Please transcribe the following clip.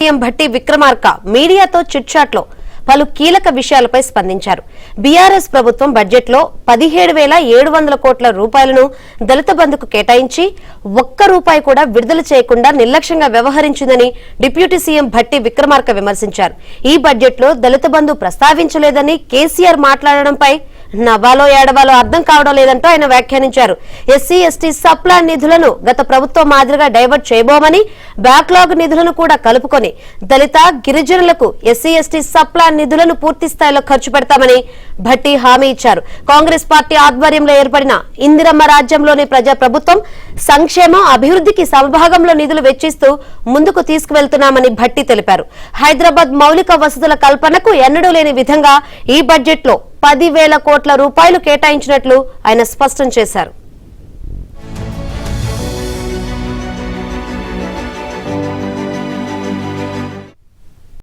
CM Bhatti Vikramarka మీడియాతో చిట్చాట్లో పలు కీలక విషయాలపై స్పందించారు. బీఆర్ఎస్ ప్రభుత్వం బడ్జెట్ లో 17,700 కోట్ల రూపాయలను దళిత బంధుకు కేటాయించి ఒక్క రూపాయి కూడా విడుదల చేయకుండా నిర్లక్ష్యంగా వ్యవహరించిందని డిప్యూటీ సీఎం భట్టి విక్రమార్క విమర్శించారు. ఈ బడ్జెట్ లో దళిత బంధు ప్రస్తావించలేదని కేసీఆర్ మాట్లాడడంపై నవ్వాలో ఏడవాలో అర్థం కావడం లేదంటూ ఆయన వ్యాఖ్యానించారు. ఎస్సీ ఎస్టీ సప్లాన్ నిధులను గత ప్రభుత్వం మాదిరిగా డైవర్ట్ చేయబోమని, బ్యాక్లాగ్ నిధులను కూడా కలుపుకొని దళిత గిరిజనులకు ఎస్సీ ఎస్టీ సప్లాన్ నిధులను పూర్తి స్థాయిలో ఖర్చు పెడతామని భట్టి హామీ ఇచ్చారు. కాంగ్రెస్ పార్టీ ఆధ్వర్యంలో ఏర్పడిన ఇందిరమ్మ రాజ్యంలోని ప్రజా ప్రభుత్వం సంక్షేమం అభివృద్ధికి సమభాగంలో నిధులు వెచ్చిస్తూ ముందుకు తీసుకువెళ్తున్నామని భట్టి తెలిపారు. హైదరాబాద్ మౌలిక వసతుల కల్పనకు ఎన్నడూ లేని విధంగా ఈ బడ్జెట్ లో 10,000 కోట్ల రూపాయలు కేటాయించినట్లు ఆయన స్పష్టం చేశారు.